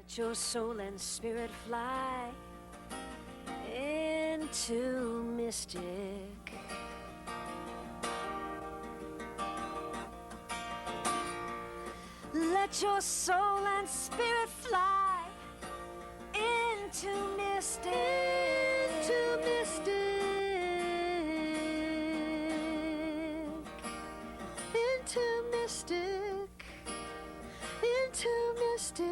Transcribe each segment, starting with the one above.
Let your soul and spirit fly into mystic. Let your soul and spirit fly into mystic. Into mystic. Into mystic. Into mystic.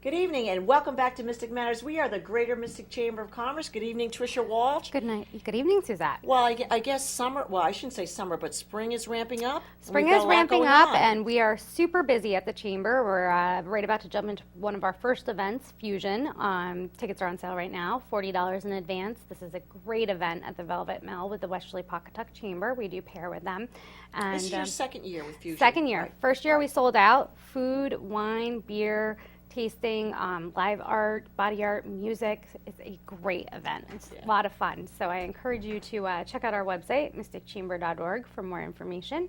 Good evening and welcome back to Mystic Matters. We are the Greater Mystic Chamber of Commerce. Good evening, Tricia Walsh. Good night. Good evening, Suzette. Well, I guess summer, well, I shouldn't say summer, but spring is ramping up. Spring We've got is a lot ramping going up, on. and we are super busy at the Chamber. We're right about to jump into one of our first events, Fusion. Tickets are on sale right now, $40 in advance. This is a great event at the Velvet Mill with the Westerly Pawcatuck Chamber. We do pair with them. And, This is your second year with Fusion. second year. Right. First year we sold out. Food, wine, beer, tasting, live art, body art, music. It's a great event. It's a lot of fun. So I encourage you to check out our website, mysticchamber.org, for more information.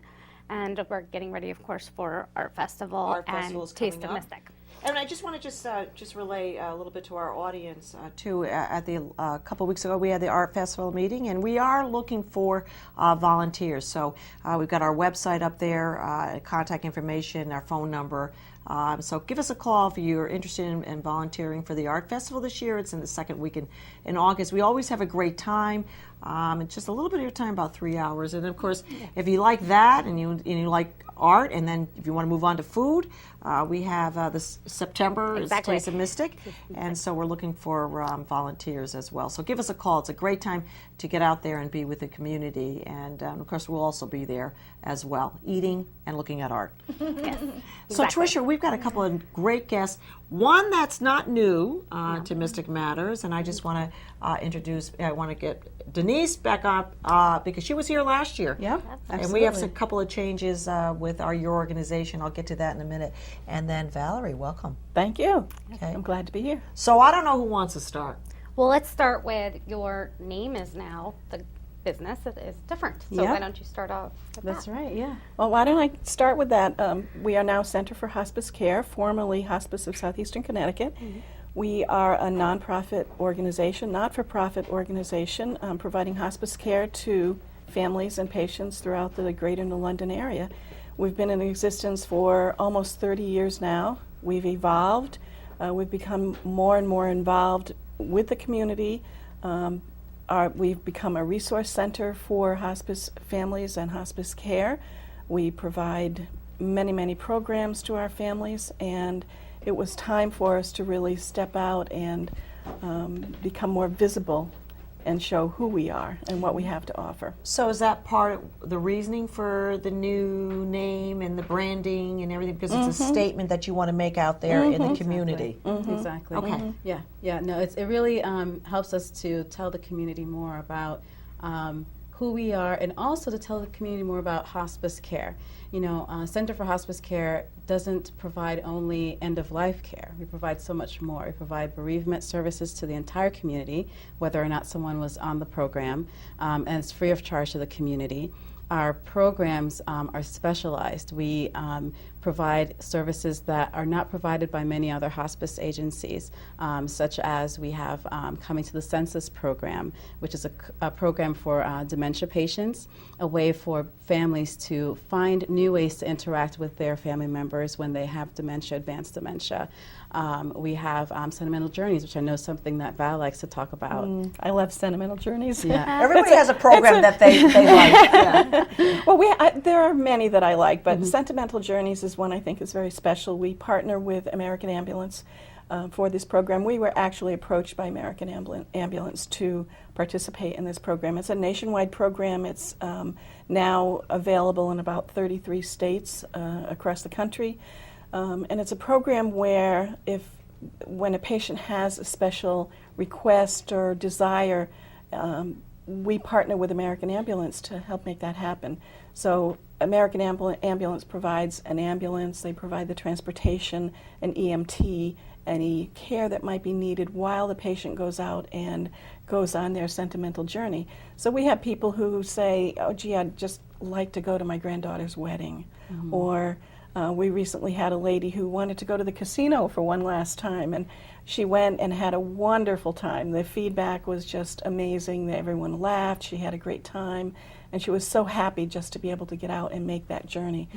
And we're getting ready, of course, for Art Festival Art and Festival is Taste coming of up. Mystic. And I just want to just relay a little bit to our audience too. At the couple weeks ago, we had the Art Festival meeting, and we are looking for volunteers. So we've got our website up there, contact information, our phone number. So give us a call if you're interested in volunteering for the Art Festival this year. It's in the second week in August. We always have a great time. It's just a little bit of your time, about 3 hours. And of course, if you like that and you like art, and then if you want to move on to food, we have this September, Exactly. It's Taste of Mystic, and so we're looking for volunteers as well. So give us a call. It's a great time to get out there and be with the community, and of course we'll also be there as well, eating and looking at art. So exactly. Tricia, we've got a couple of great guests. One that's not new to Mystic Matters, and I just want to introduce. I want to get Denise back up because she was here last year. Yeah, And we have a couple of changes with your organization. I'll get to that in a minute. And then Valerie, welcome. Thank you. Okay. I'm glad to be here. So I don't know who wants to start. Well, let's start with your name is now the business. It is different. So Yeah. why don't you start off with That's that? right, yeah. Well, why don't I start with that? We are now Center for Hospice Care, formerly Hospice of Southeastern Connecticut. We are a nonprofit organization, not-for-profit organization, providing hospice care to families and patients throughout the greater New London area. We've been in existence for almost 30 years now. We've evolved. We've become more and more involved with the community. We've become a resource center for hospice families and hospice care. We provide many, many programs to our families, and it was time for us to really step out and become more visible and show who we are and what we have to offer. So is that part of the reasoning for the new name and the branding and everything? Because it's a statement that you want to make out there in the community. Exactly. Okay. Yeah. No, it really helps us to tell the community more about who we are, and also to tell the community more about hospice care. You know, Center for Hospice Care doesn't provide only end-of-life care. We provide so much more. We provide bereavement services to the entire community, whether or not someone was on the program, and it's free of charge to the community. Our programs are specialized. We provide services that are not provided by many other hospice agencies, such as we have Coming to the Census program, which is a program for dementia patients, a way for families to find new ways to interact with their family members when they have dementia, advanced dementia. We have Sentimental Journeys, which I know is something that Val likes to talk about. I love Sentimental Journeys. Yeah. Everybody has a program that they like. Yeah. Well, there are many that I like, but Sentimental Journeys is one I think is very special. We partner with American Ambulance for this program. We were actually approached by American Ambulance to participate in this program. It's a nationwide program. It's now available in about 33 states across the country. And it's a program where when a patient has a special request or desire, we partner with American Ambulance to help make that happen. So American Ambulance provides an ambulance, they provide the transportation, an EMT, any care that might be needed while the patient goes out and goes on their sentimental journey. So we have people who say, oh gee, I'd just like to go to my granddaughter's wedding, or We recently had a lady who wanted to go to the casino for one last time, and she went and had a wonderful time. The feedback was just amazing. Everyone laughed. She had a great time, and she was so happy just to be able to get out and make that journey.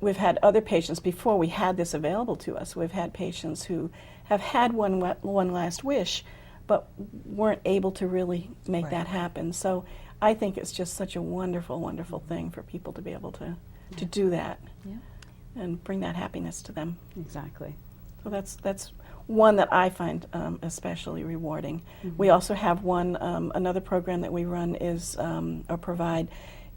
We've had other patients, before we had this available to us, we've had patients who have had one last wish, but weren't able to really make that happen. So I think it's just such a wonderful, wonderful thing for people to be able to do that and bring that happiness to them. Exactly. So that's one that I find especially rewarding. We also have one, another program that we run is, or provide,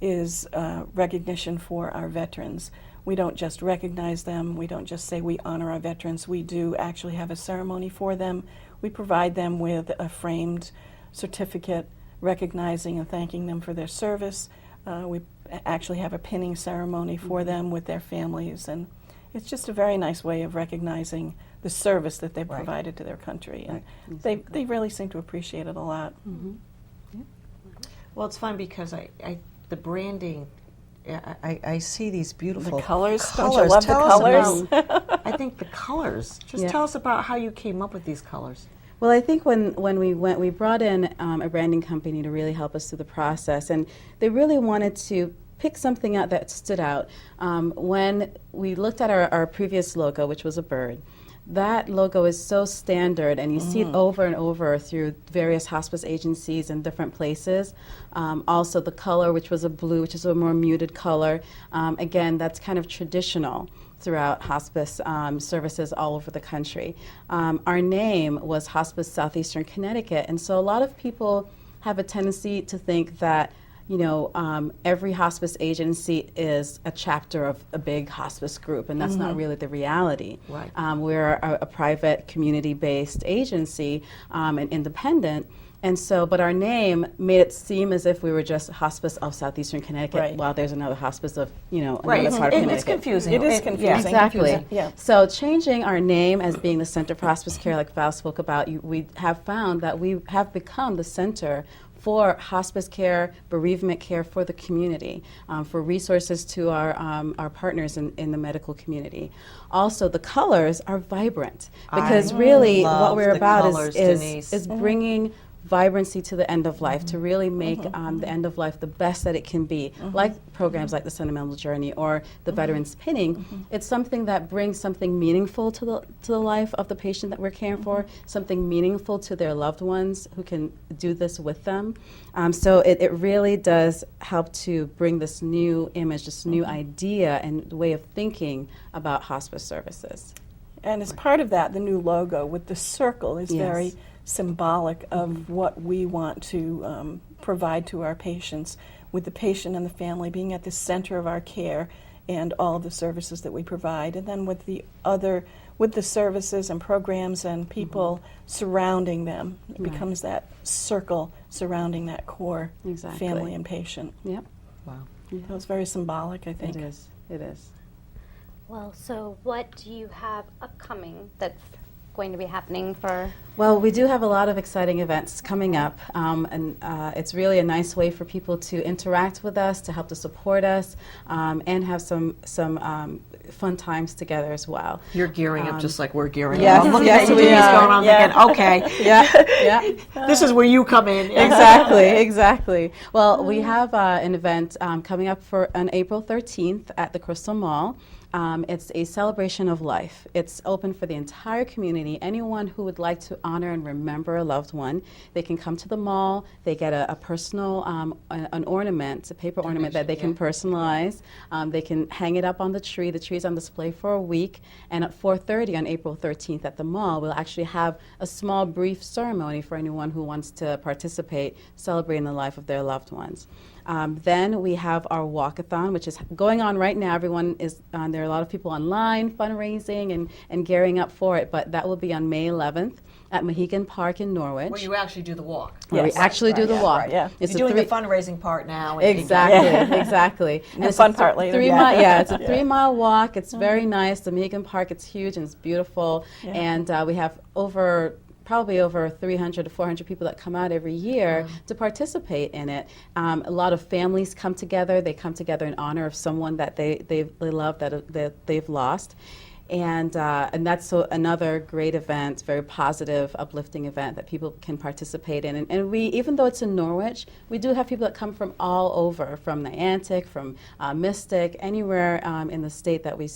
is recognition for our veterans. We don't just recognize them, we don't just say we honor our veterans, we do actually have a ceremony for them. We provide them with a framed certificate recognizing and thanking them for their service. We actually have a pinning ceremony for them with their families, and it's just a very nice way of recognizing the service that they've provided to their country. And they really seem to appreciate it a lot. Well, it's fun because the branding, I see these beautiful The colors. Don't you love the Tell us colors? about- I think the colors. Just Yeah. tell us about how you came up with these colors. Well, I think when we went, we brought in a branding company to really help us through the process, and they really wanted to pick something out that stood out. When we looked at our previous logo, which was a bird, that logo is so standard, and you see it over and over through various hospice agencies and different places. Also, the color, which was a blue, which is a more muted color, again, that's kind of traditional throughout hospice services all over the country. Our name was Hospice Southeastern Connecticut, and so a lot of people have a tendency to think that every hospice agency is a chapter of a big hospice group, and that's not really the reality. Right. We're a private, community-based agency and independent, and so, but our name made it seem as if we were just Hospice of Southeastern Connecticut, Right. while there's another hospice of, another Right. part of Connecticut. It's confusing. It is Yeah, confusing. Exactly. Yeah. So changing our name as being the Center for Hospice Care, like Val spoke about, we have found that we have become the center for hospice care, bereavement care for the community, for resources to our partners in the medical community. Also, the colors are vibrant, because really love what we're the about colors, Denise. is bringing vibrancy to the end of life, to really make the end of life the best that it can be, like programs like the Sentimental Journey or the Veterans Pinning. It's something that brings something meaningful to the life of the patient that we're caring for, something meaningful to their loved ones who can do this with them. So it really does help to bring this new image, this new idea and way of thinking about hospice services. And as part of that, the new logo with the circle is Yes. very symbolic of what we want to provide to our patients, with the patient and the family being at the center of our care and all of the services that we provide, and then with the services and programs and people surrounding them. It becomes that circle surrounding that core Exactly. family and patient. Yep, Wow. That was very symbolic, I think. it is. It is. Well, so what do you have upcoming that's going to be happening for? Well, we do have a lot of exciting events coming up, and it's really a nice way for people to interact with us, to help to support us, and have some fun times together as well. You're gearing up just like we're gearing yes, up. I'm looking yes, at you, we Denise, are. going on Yeah. thinking, okay, Yeah, this is where you come in. exactly. Well, we have an event coming up on April 13th at the Crystal Mall. It's a celebration of life. It's open for the entire community. Anyone who would like to honor and remember a loved one, they can come to the mall. They get a personal, an ornament, a paper ornament that they can personalize. They can hang it up on the tree. The tree is on display for a week. And at 4:30 on April 13th at the mall, we'll actually have a small, brief ceremony for anyone who wants to participate, celebrating the life of their loved ones. Then we have our walkathon, which is going on right now. Everyone is there are a lot of people online fundraising and gearing up for it, but that will be on May 11th at Mohegan Park in Norwich. Where you actually do the walk. where we Yes. actually do the walk. right, yeah. It's You're a doing the fundraising part now. and- Exactly, exactly. The it's fun a part later, 3 yeah. mile, yeah, it's a 3-mile walk. It's very nice. The Mohegan Park, it's huge and it's beautiful. Yeah. And we have over probably over 300 to 400 people that come out every year to participate in it. A lot of families come together. They come together in honor of someone that they love, that they've lost. And that's another great event, very positive, uplifting event that people can participate in. And we, even though it's in Norwich, we do have people that come from all over, from Niantic, from Mystic, anywhere in the state that we,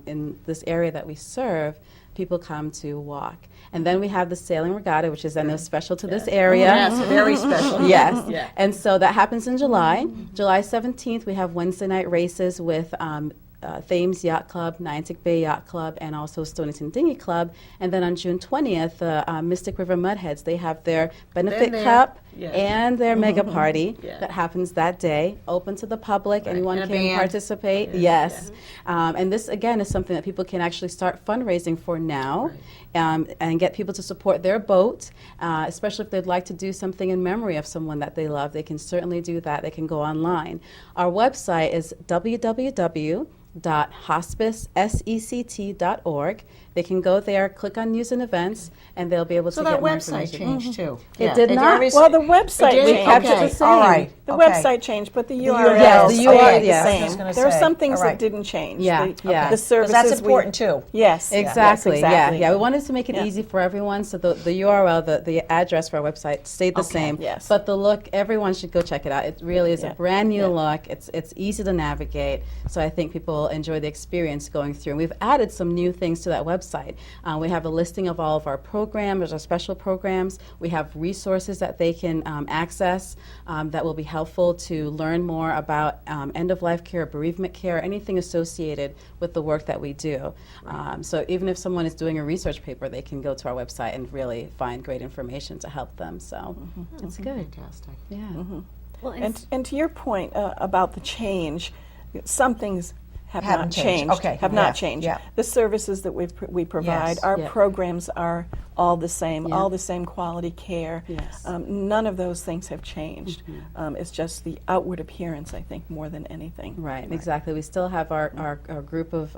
in this area that we serve, people come to walk. And then we have the Sailing Regatta, which is, I know, special to this area. Yes, very special. Yes. Yeah. And so that happens in July. July 17th, we have Wednesday night races with Thames Yacht Club, Niantic Bay Yacht Club, and also Stonington Dinghy Club. And then on June 20th, Mystic River Mudheads, they have their Benefit there. Cup Yes. and their mega party Yeah. that happens that day, open to the public. Anyone And a can band. participate. Yes. And this, again, is something that people can actually start fundraising for now. And get people to support their boat, especially if they'd like to do something in memory of someone that they love. They can certainly do that. They can go online. Our website is www.hospicesect.org. They can go there, click on news and events, and they'll be able So to that get more website information. changed too. It did not. Well, the website It did? changed. kept it Okay, the same. all right. The okay. website changed, but the URL Yes, the stayed URL, the yes. I was same. gonna There are say. some things All right. that didn't change. Yeah, The, yeah. the 'Cause services that's we- important too. Yes. Exactly. Yes, exactly. Yeah. We wanted to make it Yeah. easy for everyone, so the URL, the address for our website stayed the Okay. same. Yes. But the look, everyone should go check it out. It really is Yeah. a brand new Yeah. look. It's easy to navigate, so I think people will enjoy the experience going through. And we've added some new things to that website. We have a listing of all of our programs, our special programs. We have resources that they can access that will be helpful to learn more about end-of-life care, bereavement care, anything associated with the work that we do. So even if someone is doing a research paper, they can go to our website and really find great information to help them. So it's good. Fantastic. Yeah. Well, And to your point about the change, some things have Haven't not changed. changed. Okay, Have yeah, not changed. yeah. The services that we provide, Yes. our Yeah. programs are all the same, Yeah. all the same quality care. Yes. None of those things have changed. It's just the outward appearance, I think, more than anything. Right, exactly. We still have our group of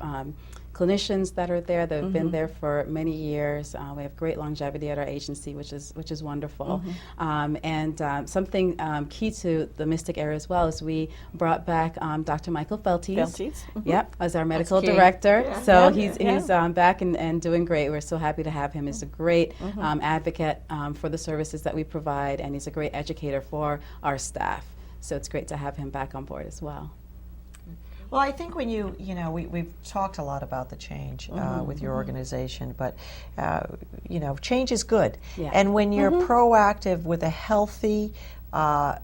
clinicians that are there. They've been there for many years. We have great longevity at our agency, which is wonderful. And something key to the Mystic area as well is we brought back Dr. Michael Feltes. Feltes, Yep, as our medical key. director. Yeah. So Yeah. he's back and doing great. We're so happy to have him. He's a great advocate for the services that we provide, and he's a great educator for our staff. So it's great to have him back on board as well. Well, I think when we've talked a lot about the change with your organization, but change is good. Yeah. And when you're proactive with a healthy, an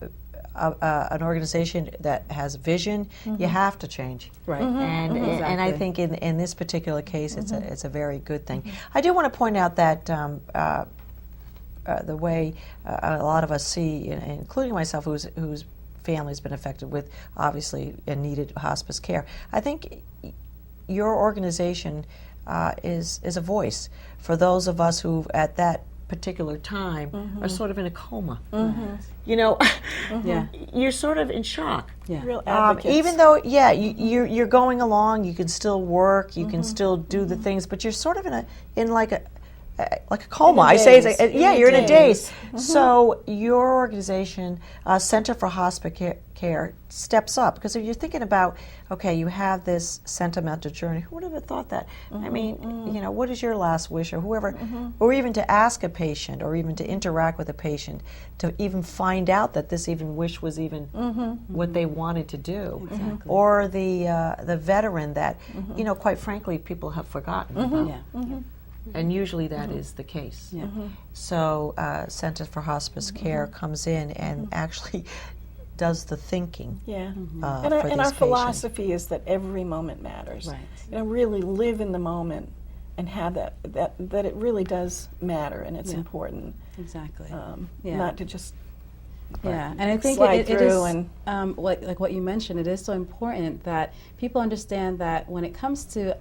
organization that has vision, you have to change. Right. And I Exactly. think in this particular case, it's a very good thing. I do want to point out that the way a lot of us see, including myself, whose family's been affected with obviously and needed hospice care. I think your organization is a voice for those of us who, at that particular time, are sort of in a coma. Yeah. You're sort of in shock. Yeah. Real advocates. Even though, you're going along, you can still work, you can still do the things, but you're sort of in like a coma. I say, it's like, you're in a daze. So your organization, Center for Hospice Care, steps up, because if you're thinking about, okay, you have this sentimental journey. Who would have thought that? I mean, what is your last wish, or whoever, or even to ask a patient, or even to interact with a patient, to even find out that this even wish was even what they wanted to do, or the veteran that, quite frankly, people have forgotten about. Yeah. And usually that is the case. Yeah. So Center for Hospice Care comes in and actually does the thinking. Yeah. For And these our patients. philosophy is that every moment matters. Right. Really live in the moment and have that it really does matter, and it's important. Exactly. Not to just Yeah, and I think slide it is, through and like what you mentioned, it is so important that people understand that when it comes to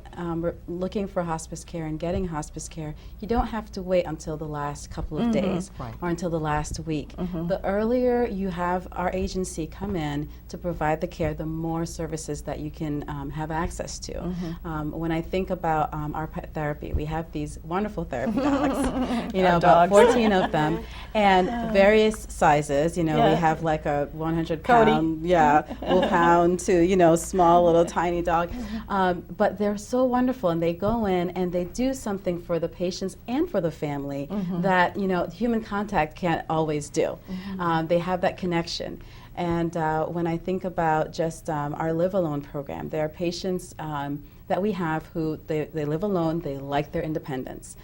looking for hospice care and getting hospice care, you don't have to wait until the last couple of days Right. or until the last week. The earlier you have our agency come in to provide the care, the more services that you can have access to. When I think about our pet therapy, we have these wonderful therapy dogs, you know, about 14 of them, and various sizes. You know, we Yeah. have like a 100 Cody. pound, wolfhound to, you know, small little tiny dog. But they're so wonderful, and they go in and they do something for the patients and for the family that, you know, human contact can't always do. They have that connection. And when I think about just our Live Alone program, there are patients that we have who they live alone, they like their independence.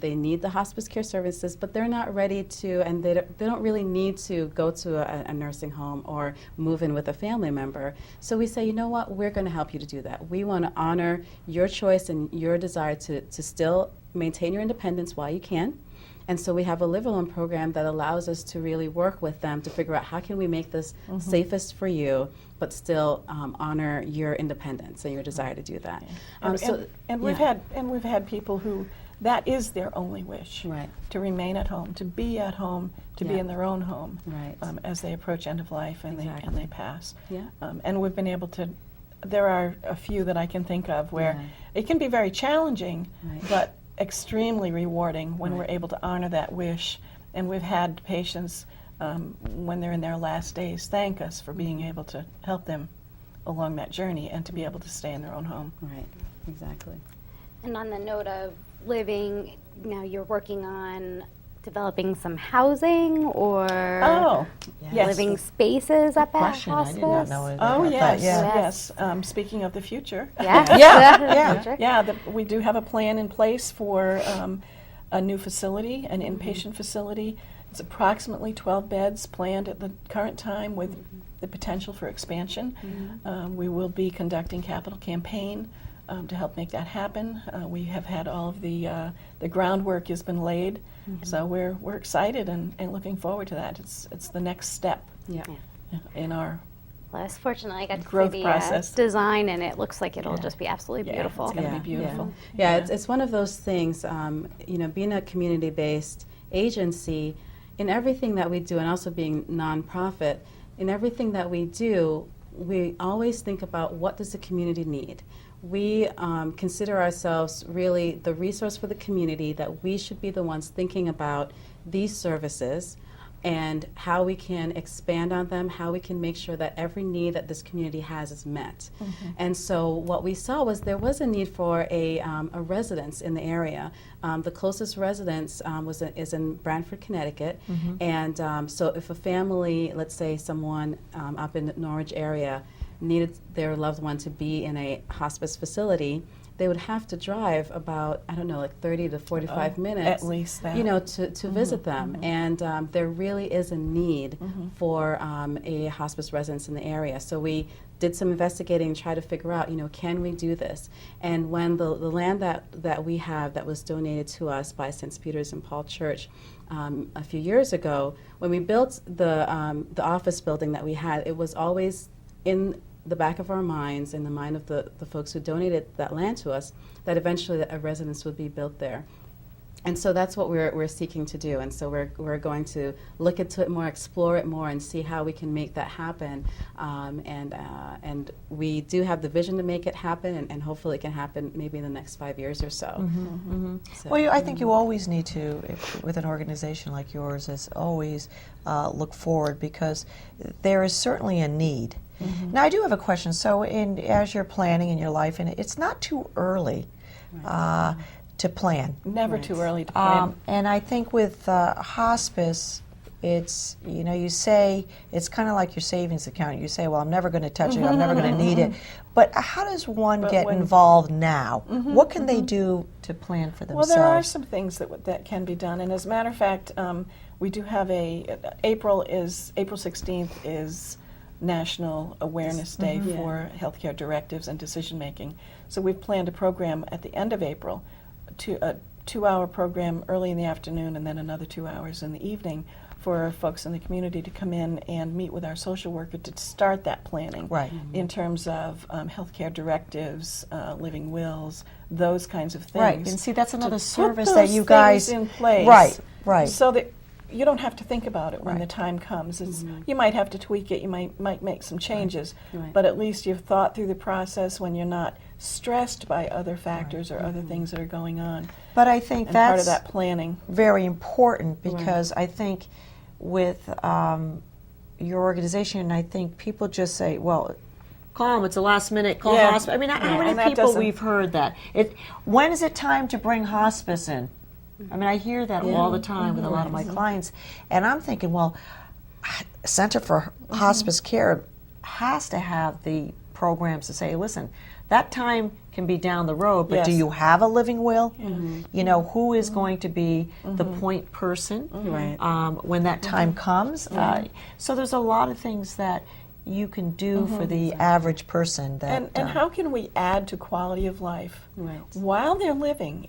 They need the hospice care services, but they're not ready to, and they don't really need to go to a nursing home or move in with a family member. So we say, you know what, we're going to help you to do that. We want to honor your choice and your desire to still maintain your independence while you can. And so we have a Live Alone program that allows us to really work with them to figure out how can we make this safest for you, but still honor your independence and your desire to do that. And we've had people who that is their only wish, Right. to remain at home, to be at home, to be Yeah. in their own home, Right. As they approach end of life and Exactly. they pass. Yeah. And we've been able to. There are a few that I can think of where Yeah. it can be very challenging, Right. but extremely rewarding when Right. we're able to honor that wish. And we've had patients when they're in their last days thank us for being able to help them along that journey and to be able to stay in their own home. Right, exactly. And on the note of living, now you're working on developing some housing or Oh, yes. living spaces up at Question, I hospice. did not know it. Oh, about yes, that. Yeah. yes. Speaking of the future. Yes. Yeah. Yeah, we do have a plan in place for a new facility, an inpatient facility. It's approximately 12 beds planned at the current time with the potential for expansion. We will be conducting capital campaign to help make that happen. We have had all of the groundwork has been laid, so we're excited and looking forward to that. It's the next step Yeah. in our Well, it's fortunate I got to Growth see the process. design, and it looks like it'll Yeah. just be absolutely Yeah, beautiful. it's gonna be beautiful. Yeah, it's one of those things, you know, being a community-based agency, in everything that we do, and also being nonprofit, in everything that we do, we always think about what does the community need. We consider ourselves really the resource for the community, that we should be the ones thinking about these services and how we can expand on them, how we can make sure that every need that this community has is met. And so what we saw was there was a need for a residence in the area. The closest residence is in Brantford, Connecticut. And so if a family, let's say someone up in the Norwich area, needed their loved one to be in a hospice facility, they would have to drive about, I don't know, like 30 to 45 minutes. at least that. You know, to visit them. And there really is a need for a hospice residence in the area. So we did some investigating and tried to figure out, you know, can we do this? And when the land that we have that was donated to us by St. Peter's and Paul Church a few years ago, when we built the office building that we had, it was always in the back of our minds, in the mind of the folks who donated that land to us, that eventually a residence would be built there. And so that's what we're seeking to do. And so we're going to look into it more, explore it more, and see how we can make that happen. And we do have the vision to make it happen, and hopefully it can happen maybe in the next 5 years or so. So- Well, I think you always need to, with an organization like yours, is always look forward, because there is certainly a need. Now, I do have a question. So, as you're planning in your life, and it's not too early to plan. Never too early to plan. And I think with hospice, it's, you know, you say, it's kind of like your savings account. You say, well, I'm never going to touch it, I'm never going to need it. But how does one get involved now? What can they do to plan for Well, themselves? there are some things that can be done. And as a matter of fact, we do have April 16th is National Awareness Day for healthcare directives and decision making. So we've planned a program at the end of April, a 2-hour program early in the afternoon and then another 2 hours in the evening for folks in the community to come in and meet with our social worker to start that planning. Right. In terms of healthcare directives, living wills, those kinds of things. Right, and see, that's To another put service those that you guys things in place. Right, right. So that you don't have to think about it when Right. the time comes. It's, you might have to tweak it, you might make some changes, Right. but at least you've thought through the process when you're not stressed by other factors or other things that are going on. But I think And part that's of that planning. very important because I think with your organization, I think people just say, well, call them, it's a last minute, call Yeah. hospice. I mean, how Yeah, many and that people doesn't- we've heard that? When is it time to bring hospice in? I mean, I hear that all the time with a lot of my clients. And I'm thinking, well, Center for Hospice Care has to have the programs to say, listen, that time can be down the road, but do Yes. you have a living will? You know, who is going to be the point person Right. when that time comes? So there's a lot of things that you can do for the average person. That And how can we add to quality of life Right. while they're living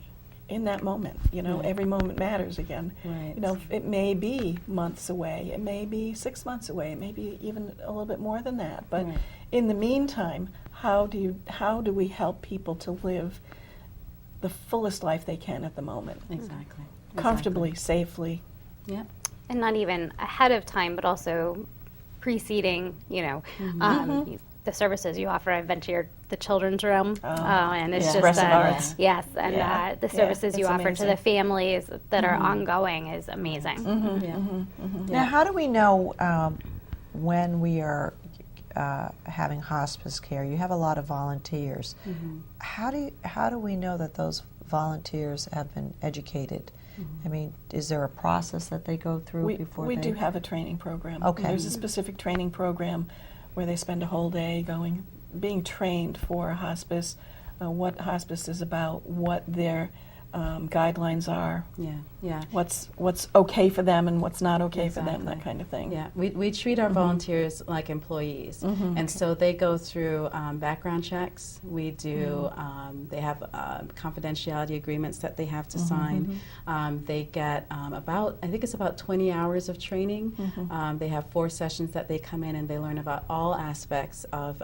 in that moment? You know, every moment matters again. Right. You know, it may be months away, it may be 6 months away, it may be even a little bit more than that. But Right. in the meantime, how do we help people to live the fullest life they can at the moment, Exactly. comfortably, safely? Yeah. And not even ahead of time, but also preceding, the services you offer. I've been to the children's room, and it's yeah. just Progressive arts. yes, and Yeah. the services you it's offer to the amazing. families that are ongoing is amazing. Yeah. Now, how do we know when we are having hospice care? You have a lot of volunteers. How do we know that those volunteers have been educated? I mean, is there a process that they go through before We they? do have a training program. Okay. There's a specific training program where they spend a whole day being trained for hospice, what hospice is about, what their guidelines are, Yeah. Yeah. what's okay for them and what's not okay for them, that Exactly. kind of thing. Yeah, we treat our volunteers like employees, and so they go through background checks. We do. They have confidentiality agreements that they have to sign. They get I think it's about 20 hours of training. They have 4 sessions that they come in and they learn about all aspects of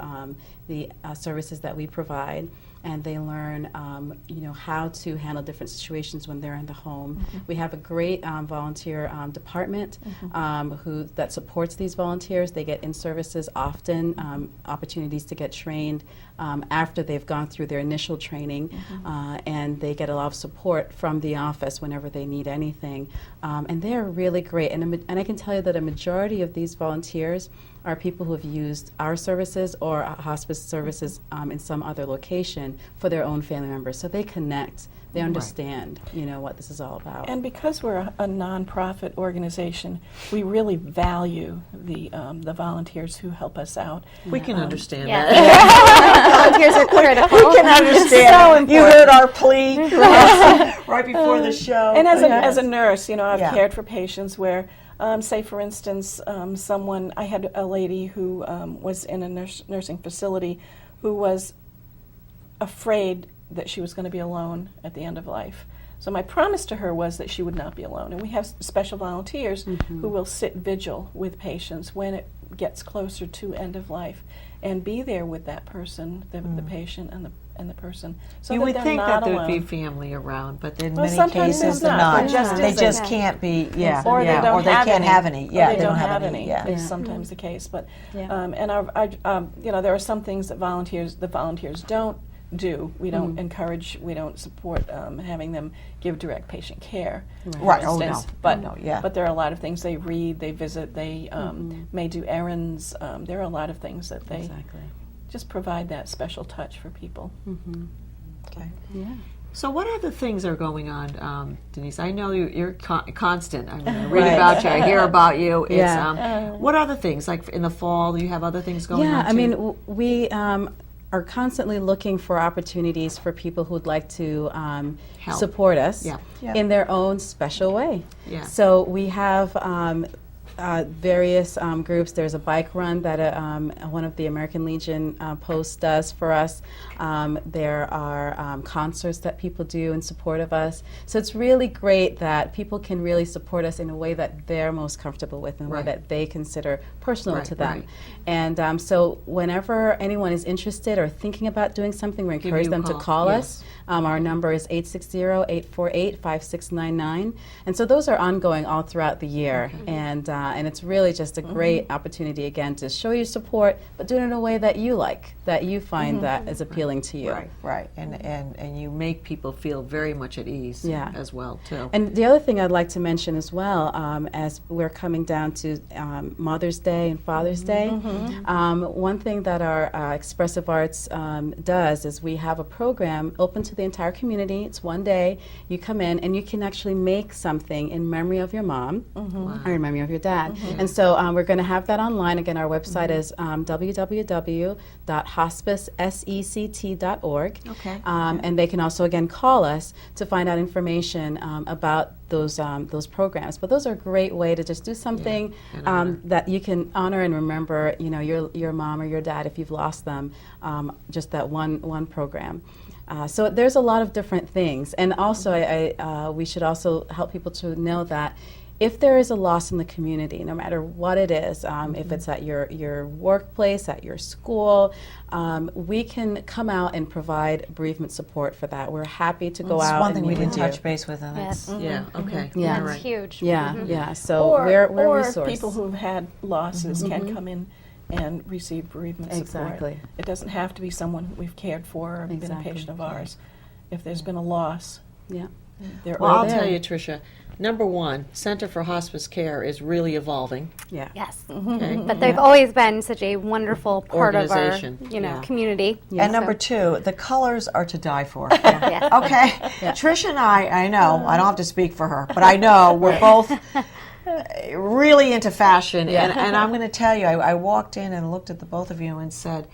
the services that we provide. And they learn, how to handle different situations when they're in the home. We have a great volunteer department that supports these volunteers. They get in services often, opportunities to get trained after they've gone through their initial training, and they get a lot of support from the office whenever they need anything. And they're really great. And I can tell you that a majority of these volunteers are people who have used our services or hospice services in some other location for their own family members. So they connect, they understand, what this is all about. And because we're a nonprofit organization, we really value the volunteers who help us out. We can understand Yeah. that. Volunteers are critical. We can understand. So You heard our plea right before the show. And as a nurse, I've Yeah. cared for patients where, say for instance, I had a lady who was in a nursing facility who was afraid that she was going to be alone at the end of life. So my promise to her was that she would not be alone. And we have special volunteers who will sit vigil with patients when it gets closer to end of life and be there with that person, the patient and the person. So You that would they're think that not there alone. would be family around, but in Well, many sometimes cases there's they're not. not. There just They isn't. just can't be, yeah. Or yeah. they don't or they have can't any. have any. Or Yeah, they don't have any. Yeah. Is sometimes the case, but Yeah. and there are some things that the volunteers don't do. We don't encourage. We don't support having them give direct patient care. for Right. Oh, no. instance. But No, yeah. but there are a lot of things they read, they visit, they may do errands. There are a lot of things that they Exactly. just provide that special touch for people. Okay. Yeah. So what other things are going on, Denise? I know you're constant. I mean, I read about you, I hear about you. It's, Yeah. what other things? Like in the fall, do you have other things going on Yeah, too? I mean, we are constantly looking for opportunities for people who'd like to Help. support us Yeah. Yeah. in their own special way. Yeah. So we have various groups. There's a bike run that one of the American Legion posts does for us. There are concerts that people do in support of us. So it's really great that people can really support us in a way that they're most comfortable with, in a way Right. that they consider personal Right, to them. right. And so whenever anyone is interested or thinking about doing something, we encourage you a them to call, call yes. us. Our number is 860-848-5699. And so those are ongoing all throughout the year. And it's really just a great opportunity, again, to show your support, but do it in a way that you like, that you find that is appealing to you. Right, right, and you make people feel very much at ease Yeah. as well too. And the other thing I'd like to mention as well, as we're coming down to Mother's Day and Father's Day, one thing that our Expressive Arts does is we have a program open to the entire community. It's one day. You come in and you can actually make something in memory of your mom or in memory of your dad. And so we're going to have that online. Again, our website is www.hospicesect.org. Okay. And they can also, again, call us to find out information about those programs. But those are a great way to just do something and honor. that you can honor and remember, you know, your mom or your dad if you've lost them. Just that one program. So there's a lot of different things, and also we should also help people to know that if there is a loss in the community, no matter what it is, if it's at your workplace, at your school, we can come out and provide bereavement support for that. We're happy to go That's out. one and thing we meet didn't with you. touch base with, and Yes. that's yeah, okay, Yeah. you're That's right. huge. Yeah, yeah. So Or, we're or a resource. people who've had losses can come in and receive bereavement support. Exactly. It doesn't have to be someone we've cared for or been a Exactly. patient of ours. If there's been a loss, Yeah. they're Well, all I'll there. tell you, Tricia. Number one, Center for Hospice Care is really evolving. Yeah. Yes. Okay, But they've always been such a wonderful part of our, Organization, yeah. community. And number two, the colors are to die for. Okay, Tricia and I know I don't have to speak for her, but I know we're both really into fashion, and I'm going to tell you, I walked in and looked at the both of you and said,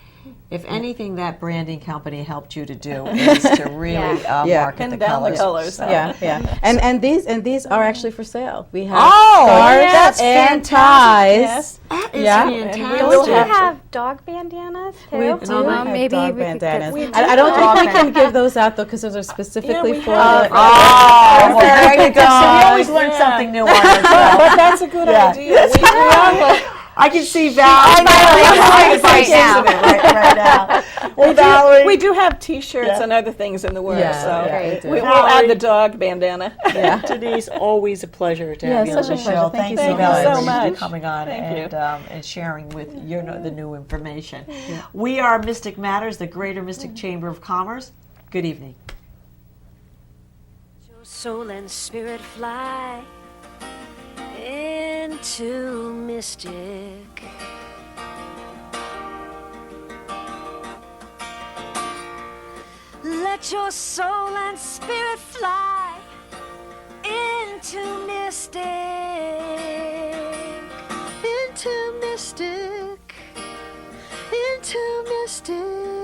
if anything that branding company helped you to do is to really Yeah. market Pin the down the colors. colors. So- Yeah, yeah. And these are actually for sale. We have Oh, scarves that's and fantastic. ties. Yes. That is Yeah. fantastic. And we Don't will you have- have dog bandanas too? We do Well, have maybe dog we could bandanas. get I don't Dog think we can give those out though, because those are specifically we for have- the. Oh, well, there you go. So we always learn Yeah. something new on our show. But that's a good idea. We are I can see Valerie. right now. Right now. Well, Valerie. we do have T-shirts Yeah. and other things in the works, Yeah, so yeah, we do. we will Valerie. add the dog bandana. Yeah. Denise, always a pleasure to Yeah, have you on such a the pleasure. show. Thank you so so much much. So much. for coming on Thank and sharing with the new information. We are Mystic Matters, the Greater Mystic Chamber of Commerce. Good evening. Your soul and spirit fly into mystic. Let your soul and spirit fly into mystic, into mystic, into mystic.